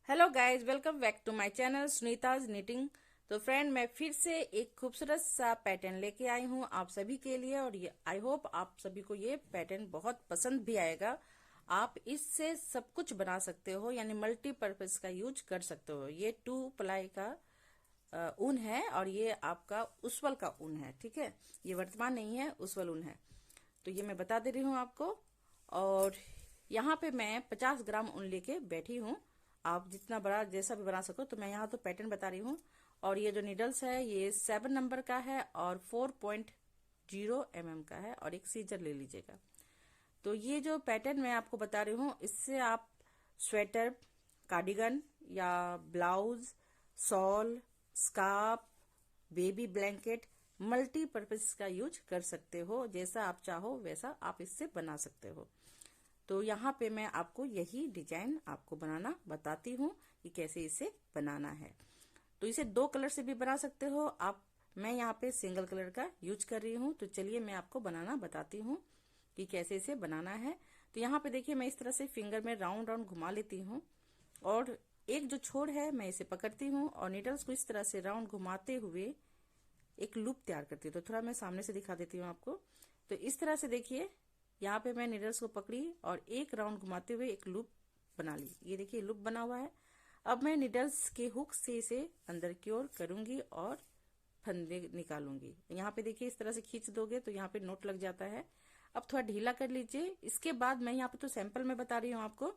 Hello guys, welcome back to my channel Sunita's knitting. तो friend, मैं फिर से एक खूबसूरत सा पैटर्न लेके आई हूँ आप सभी के लिए और ये आई होप आप सभी को ये पैटर्न बहुत पसंद भी आएगा। आप इससे सब कुछ बना सकते हो, यानी मल्टीपर्पज का यूज कर सकते हो। ये 2 प्लाई का ऊन है और ये आपका उस्वल का ऊन है। ठीक है, ये वर्तमान नहीं है, उस्वल ऊन है। तो ये मैं बता दे रही हूँ आपको। और यहाँ पे मैं 50 ग्राम ऊन लेके बैठी हूँ। आप जितना बड़ा जैसा भी बना सको, तो मैं यहाँ तो पैटर्न बता रही हूँ। और ये जो नीडल्स है ये 7 नंबर का है और 4.0 mm का है और एक सीजर ले लीजिएगा। तो ये जो पैटर्न मैं आपको बता रही हूँ, इससे आप स्वेटर, कार्डिगन या blouse, shawl, scarf, baby blanket, multipurpose का यूज कर सकते हो। जैसा आप चाहो वैसा आप इससे बना सकते हो। तो यहाँ पे मैं आपको यही डिजाइन आपको बनाना बताती हूँ कि कैसे इसे बनाना है। तो इसे 2 कलर से भी बना सकते हो आप। मैं यहाँ पे सिंगल कलर का यूज कर रही हूँ। तो चलिए मैं आपको बनाना बताती हूँ कि कैसे इसे बनाना है। तो यहाँ पे देखिए, मैं इस तरह से फिंगर में राउंड राउंड घुमा लेती हूँ और एक जो छोर है मैं इसे पकड़ती हूँ और नीडल्स को इस तरह से राउंड घुमाते हुए एक लूप तैयार करती हूँ। तो थोड़ा मैं सामने से दिखा देती हूँ आपको। तो इस तरह से देखिए, यहाँ पे मैं नीडल्स को पकड़ी और एक राउंड घुमाते हुए एक लूप बना ली। ये देखिए लूप बना हुआ है। अब मैं नीडल्स के हुक से इसे अंदर की ओर करूंगी और फंदे निकालूंगी। यहाँ पे देखिए, इस तरह से खींच दोगे तो यहाँ पे नोट लग जाता है। अब थोड़ा ढीला कर लीजिए। इसके बाद मैं यहाँ पे तो सैंपल में बता रही हूँ आपको,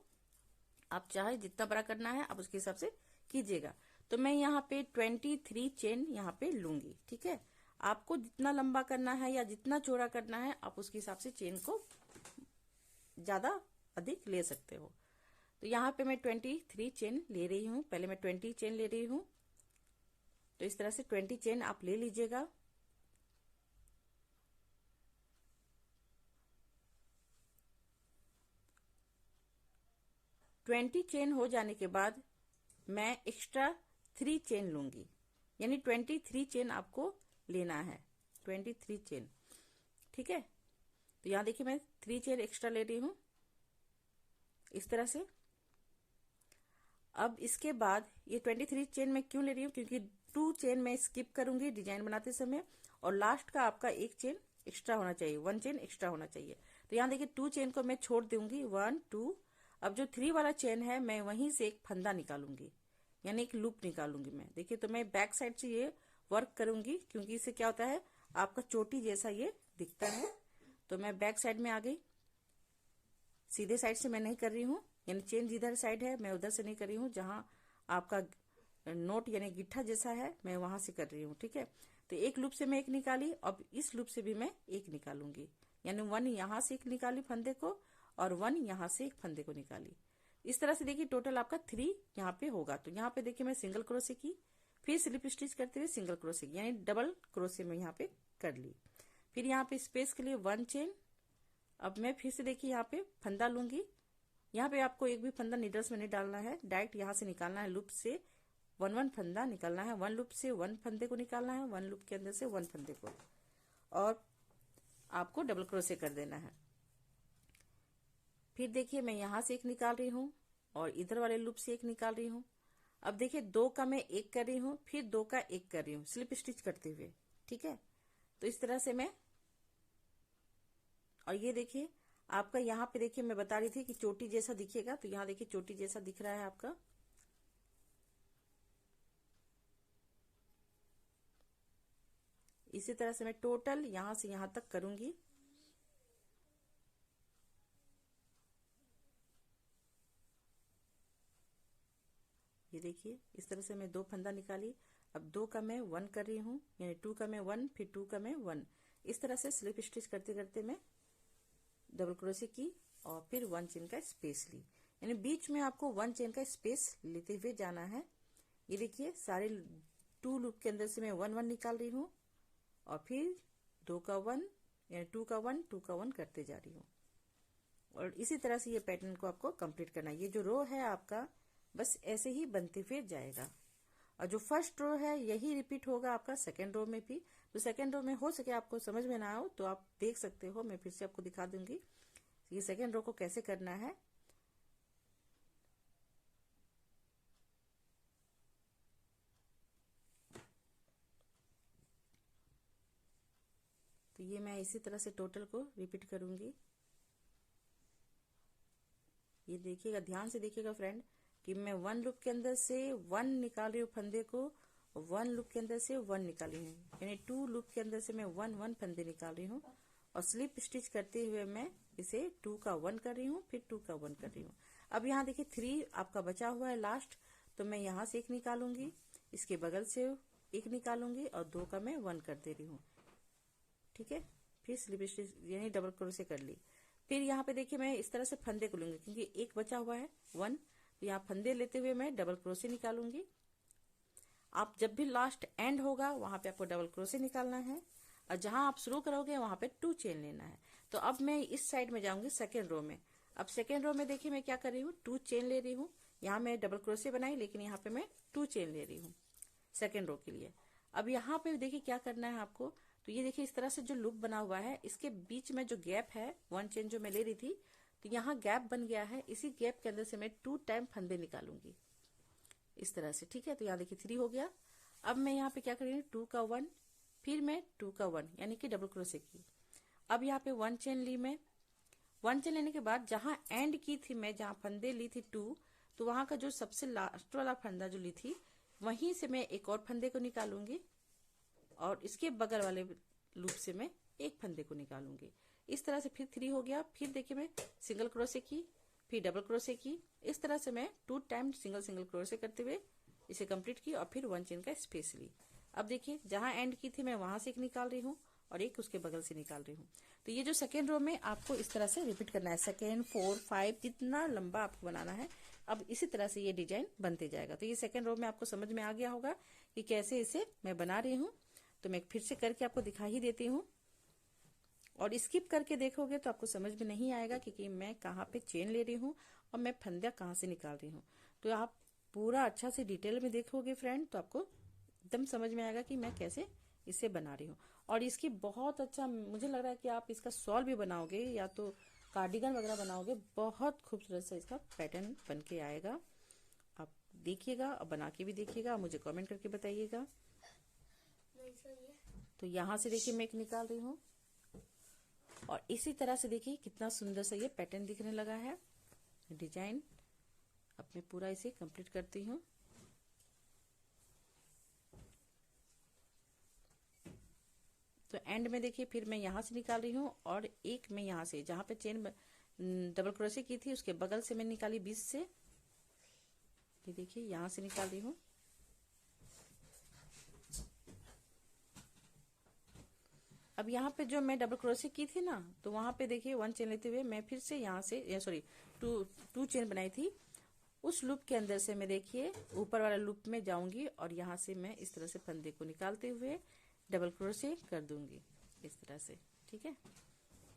आप चाहे जितना बड़ा करना है आप उसके हिसाब से कीजिएगा। तो मैं यहाँ पे 23 चेन यहाँ पे लूंगी। ठीक है, आपको जितना लंबा करना है या जितना चौड़ा करना है आप उसके हिसाब से चेन को ज्यादा अधिक ले सकते हो। तो यहाँ पे मैं 23 चेन ले रही हूँ। पहले मैं 20 चेन ले रही हूँ। तो इस तरह से 20 चेन आप ले लीजिएगा। ट्वेंटी चेन हो जाने के बाद मैं एक्स्ट्रा 3 चेन लूंगी, यानी 23 चेन आपको लेना है। 23 चेन। ठीक है, तो यहाँ देखिए मैं 3 चेन एक्स्ट्रा ले रही हूँ इस तरह से। अब इसके बाद ये 23 चेन मैं क्यों ले रही हूँ, क्योंकि 2 चेन मैं स्किप करूंगी डिजाइन बनाते समय और लास्ट का आपका एक चेन एक्स्ट्रा होना चाहिए, 1 चेन एक्स्ट्रा होना चाहिए। तो यहाँ देखिए 2 चेन को मैं छोड़ दूंगी, 1 2। अब जो 3 वाला चेन है मैं वहीं से एक फंदा निकालूंगी, यानी एक लूप निकालूंगी मैं। देखिए, तो मैं बैक साइड से ये वर्क करूंगी, क्योंकि इससे क्या होता है आपका चोटी जैसा ये दिखता है। तो मैं बैक साइड में आ गई, सीधे साइड से मैं नहीं कर रही हूँ, यानी चेन जिधर साइड है मैं उधर से नहीं कर रही हूँ। जहां आपका नोट यानी गिट्ठा जैसा है मैं वहां से कर रही हूँ। ठीक है, तो एक लूप से मैं एक निकाली, अब इस लूप से भी मैं एक निकालूंगी, यानी 1 यहां से एक निकाली फंदे को और 1 यहां से एक फंदे को निकाली। इस तरह से देखिए टोटल आपका 3 यहाँ पे होगा। तो यहाँ पे देखिए मैं सिंगल क्रोशे की, फिर स्लिप स्टिच करते हुए सिंगल क्रोशे की, यानी डबल क्रोशे में यहाँ पे कर ली। फिर यहाँ पे स्पेस के लिए 1 चेन। अब मैं फिर से देखिए यहाँ पे फंदा लूंगी। यहाँ पे आपको एक भी फंदा नीडल्स में नहीं डालना है, डायरेक्ट यहाँ से निकालना है लूप से 1 फंदा निकालना है। 1 लूप से 1 फंदे को निकालना है, 1 लूप के अंदर से 1 फंदे को, और आपको डबल क्रोशे कर देना है। फिर देखिए मैं यहां से एक निकाल रही हूँ और इधर वाले लूप से एक निकाल रही हूँ। अब देखिए 2 का मैं एक कर रही हूँ, फिर 2 का एक कर रही हूँ स्लिप स्टिच करते हुए। ठीक है, तो इस तरह से मैं, और ये देखिए आपका यहाँ पे देखिए मैं बता रही थी कि चोटी जैसा दिखेगा, तो यहाँ देखिए चोटी जैसा दिख रहा है आपका। इसी तरह से मैं टोटल यहां से यहां तक करूंगी। ये देखिए इस तरह से मैं 2 फंदा निकाली। अब 2 का मैं 1 कर रही हूँ, यानी 2 का मैं 1, फिर 2 का मैं 1। इस तरह से स्लिप स्टिच करते करते मैं डबल क्रोशे की और फिर 1 चेन का स्पेस ली, यानी बीच में आपको 1 चेन का स्पेस लेते हुए जाना है। ये देखिए सारे 2 लूप के अंदर से मैं 1 1 निकाल रही हूँ और फिर 2 का 1, यानी 2 का 1 2 का 1 करते जा रही हूँ। और इसी तरह से ये पैटर्न को आपको कंप्लीट करना है। ये जो रो है आपका बस ऐसे ही बनते हुए जाएगा और जो फर्स्ट रो है यही रिपीट होगा आपका सेकेंड रो में भी। तो सेकेंड रो में हो सके आपको समझ में ना हो तो आप देख सकते हो, मैं फिर से आपको दिखा दूंगी ये सेकेंड रो को कैसे करना है। तो ये मैं इसी तरह से टोटल को रिपीट करूंगी। ये देखिएगा, ध्यान से देखिएगा फ्रेंड कि मैं 1 लूप के अंदर से 1 निकाल रही हूँ फंदे को, 1 लूप के अंदर से 1 निकाली हूँ, यानी 2 लूप के अंदर से मैं 1 फंदे निकाल रही हूँ और स्लिप स्टिच करते हुए मैं इसे 2 का 1 कर रही हूँ, फिर 2 का 1 कर रही हूँ। अब यहाँ देखिए 3 आपका बचा हुआ है लास्ट, तो मैं यहाँ से 1 निकालूंगी, इसके बगल से 1 निकालूंगी और 2 का मैं 1 कर दे रही हूँ। ठीक है, फिर स्लिप स्टिच यानी डबल क्रोशे कर ली। फिर यहाँ पे देखिए मैं इस तरह से फंदे को लूंगी क्योंकि 1 बचा हुआ है 1, तो यहाँ फंदे लेते हुए मैं डबल क्रोशे निकालूंगी। आप जब भी लास्ट एंड होगा वहां पे आपको डबल क्रोशे निकालना है और जहां आप शुरू करोगे वहां पे 2 चेन लेना है। तो अब मैं इस साइड में जाऊंगी सेकेंड रो में। अब सेकेंड रो में देखिए मैं क्या कर रही हूँ, 2 चेन ले रही हूँ। यहाँ मैं डबल क्रोशे बनाई लेकिन यहाँ पे मैं 2 चेन ले रही हूँ सेकेंड रो के लिए। अब यहाँ पे देखिए क्या करना है आपको, तो ये देखिए इस तरह से जो लूप बना हुआ है इसके बीच में जो गैप है 1 चेन जो मैं ले रही थी, तो यहाँ गैप बन गया है, इसी गैप के अंदर से मैं 2 टाइम फंदे निकालूंगी इस तरह से। ठीक है, तो यहाँ देखिए 3 हो गया। अब मैं यहाँ पे क्या कर रही हूँ, 2 का 1, फिर मैं 2 का 1 यानी कि डबल क्रोशे की। अब यहाँ पे 1 चेन ली मैं, 1 चेन लेने के बाद जहां एंड की थी मैं, जहां फंदे ली थी 2, तो वहां का जो सबसे लास्ट वाला फंदा जो ली थी वहीं से मैं एक और फंदे को निकालूंगी और इसके बगल वाले लूप से मैं एक फंदे को निकालूंगी। इस तरह से फिर 3 हो गया। फिर देखिए मैं सिंगल क्रोशे की, फिर डबल क्रोशे की, इस तरह से मैं 2 टाइम सिंगल क्रोशे करते हुए इसे कंप्लीट की और फिर 1 चेन का स्पेस ली। अब देखिए जहां एंड की थी मैं वहां से एक निकाल रही हूँ और एक उसके बगल से निकाल रही हूँ। तो ये जो सेकेंड रो में आपको इस तरह से रिपीट करना है, सेकेंड 4 5 जितना लंबा आपको बनाना है। अब इसी तरह से ये डिजाइन बनते जाएगा। तो ये सेकेंड रो में आपको समझ में आ गया होगा कि कैसे इसे मैं बना रही हूँ। तो मैं फिर से करके आपको दिखा ही देती हूँ और स्किप करके देखोगे तो आपको समझ में नहीं आएगा कि मैं कहाँ पे चेन ले रही हूँ और मैं फंदा कहाँ से निकाल रही हूँ। तो आप पूरा अच्छा से डिटेल में देखोगे फ्रेंड तो आपको एकदम समझ में आएगा कि मैं कैसे इसे बना रही हूँ। और इसकी बहुत अच्छा मुझे लग रहा है कि आप इसका शॉल भी बनाओगे या तो कार्डिगन वगैरह बनाओगे, बहुत खूबसूरत सा इसका पैटर्न बन के आएगा। आप देखिएगा और बना के भी देखिएगा, मुझे कमेंट करके बताइएगा। तो यहाँ से देखिए मैं एक निकाल रही हूँ और इसी तरह से देखिए कितना सुंदर सा ये पैटर्न दिखने लगा है डिजाइन। अब मैं पूरा इसे कंप्लीट करती हूँ। तो एंड में देखिए फिर मैं यहाँ से निकाल रही हूँ और एक मैं यहाँ से जहां पे चेन डबल क्रोशे की थी उसके बगल से मैं निकाली 20 से। ये देखिए यहाँ से निकाल रही हूँ। अब यहाँ पे जो मैं डबल क्रोशे की थी ना, तो वहां पे देखिए 1 चेन लेते हुए मैं फिर से यहाँ से सॉरी 2 चेन बनाई थी, उस लूप के अंदर से मैं देखिए ऊपर वाला लूप में जाऊंगी और यहाँ से मैं इस तरह से फंदे को निकालते हुए डबल क्रोशे कर दूंगी इस तरह से। ठीक है,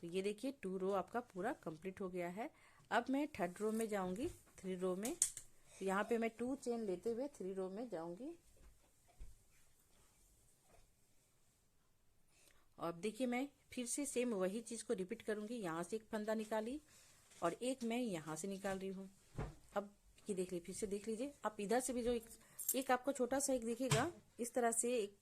तो ये देखिए 2 रो आपका पूरा कंप्लीट हो गया है। अब मैं थर्ड रो में जाऊंगी, 3 रो में। तो यहाँ पे मैं 2 चेन लेते हुए 3 रो में जाऊंगी और अब देखिए मैं फिर से सेम वही चीज को रिपीट करूंगी। यहाँ से एक फंदा निकाली और एक मैं यहाँ से निकाल रही हूँ। अब ये देख लीजिए, फिर से देख लीजिए आप इधर से भी जो एक आपको छोटा सा एक दिखेगा इस तरह से एक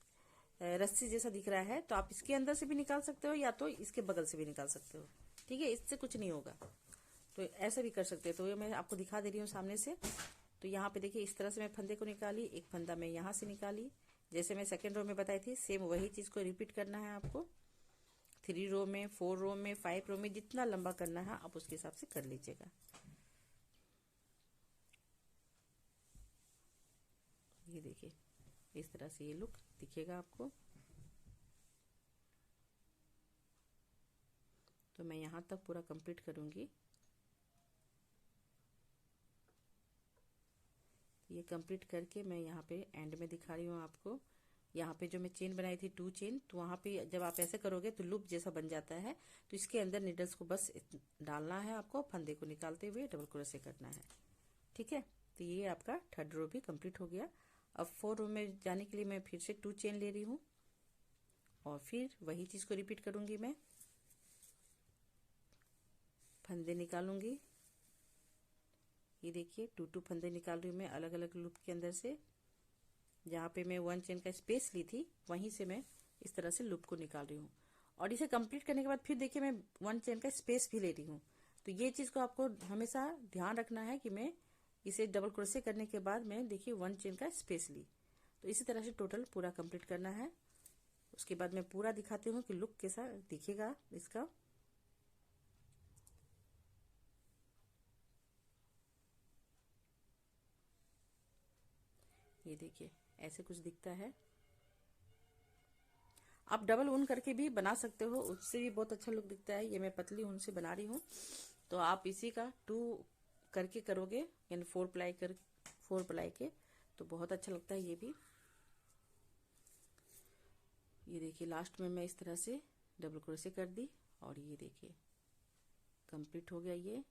रस्सी जैसा दिख रहा है, तो आप इसके अंदर से भी निकाल सकते हो या तो इसके बगल से भी निकाल सकते हो। ठीक है, इससे कुछ नहीं होगा, तो ऐसा भी कर सकते हो। तो ये मैं आपको दिखा दे रही हूँ सामने से। तो यहाँ पे देखिए इस तरह से मैं फंदे को निकाली, एक फंदा मैं यहाँ से निकाली, जैसे मैं सेकेंड रो में बताई थी सेम वही चीज को रिपीट करना है आपको। 3 रो में, 4 रो में, 5 रो में जितना लंबा करना है आप उसके हिसाब से कर लीजिएगा। ये देखिए इस तरह से ये लुक दिखेगा आपको। तो मैं यहाँ तक पूरा कंप्लीट करूंगी। ये कंप्लीट करके मैं यहाँ पे एंड में दिखा रही हूँ आपको। यहाँ पे जो मैं चेन बनाई थी 2 चेन, तो वहां पे जब आप ऐसे करोगे तो लूप जैसा बन जाता है। तो इसके अंदर नीडल्स को बस डालना है आपको, फंदे को निकालते हुए डबल क्रोशे करना है। ठीक है, तो ये आपका थर्ड रो भी कंप्लीट हो गया। अब 4 रो में जाने के लिए मैं फिर से 2 चेन ले रही हूँ और फिर वही चीज को रिपीट करूंगी। मैं फंदे निकालूंगी, ये देखिए 2 फंदे निकाल रही हूँ मैं अलग अलग लूप के अंदर से। जहाँ पे मैं 1 चेन का स्पेस ली थी वहीं से मैं इस तरह से लूप को निकाल रही हूँ और इसे कंप्लीट करने के बाद फिर देखिए मैं 1 चेन का स्पेस भी ले रही हूँ। तो ये चीज को आपको हमेशा ध्यान रखना है कि मैं इसे डबल क्रोशे करने के बाद मैं देखिए 1 चेन का स्पेस ली। तो इसी तरह से टोटल पूरा कंप्लीट करना है। उसके बाद मैं पूरा दिखाती हूँ कि लुक कैसा दिखेगा इसका। ये देखिए ऐसे कुछ दिखता है। आप डबल ऊन करके भी बना सकते हो, उससे भी बहुत अच्छा लुक दिखता है। ये मैं पतली ऊन से बना रही हूँ, तो आप इसी का 2 करके करोगे, यानी 4 प्लाई के, तो बहुत अच्छा लगता है ये भी। ये देखिए लास्ट में मैं इस तरह से डबल क्रोशे कर दी और ये देखिए कंप्लीट हो गया। ये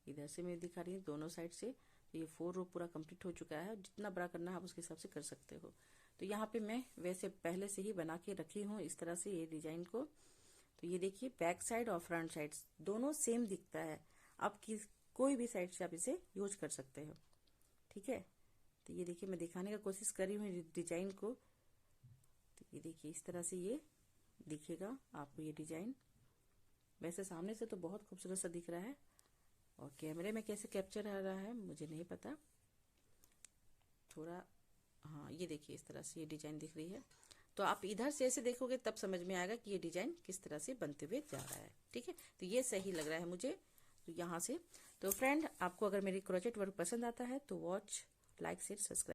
इधर से मैं दिखा रही हूँ दोनों साइड से। तो ये 4 रो पूरा कंप्लीट हो चुका है। जितना बड़ा करना है आप उसके हिसाब से कर सकते हो। तो यहाँ पे मैं वैसे पहले से ही बना के रखी हूँ इस तरह से ये डिजाइन को। तो ये देखिए बैक साइड और फ्रंट साइड दोनों सेम दिखता है। आप कोई भी साइड से आप इसे यूज कर सकते हो, ठीक है। तो ये देखिए मैं दिखाने का कोशिश कर रही हूँ डिजाइन को। तो ये देखिए इस तरह से ये दिखेगा आपको ये डिजाइन। वैसे सामने से तो बहुत खूबसूरत सा दिख रहा है, और कैमरे में कैसे कैप्चर आ रहा है मुझे नहीं पता थोड़ा। हाँ ये देखिए इस तरह से ये डिजाइन दिख रही है। तो आप इधर से ऐसे देखोगे तब समझ में आएगा कि ये डिजाइन किस तरह से बनते हुए जा रहा है, ठीक है। तो ये सही लग रहा है मुझे तो यहाँ से। तो फ्रेंड आपको अगर मेरी क्रोचेट वर्क पसंद आता है तो वॉच, लाइक, शेयर, सब्सक्राइब।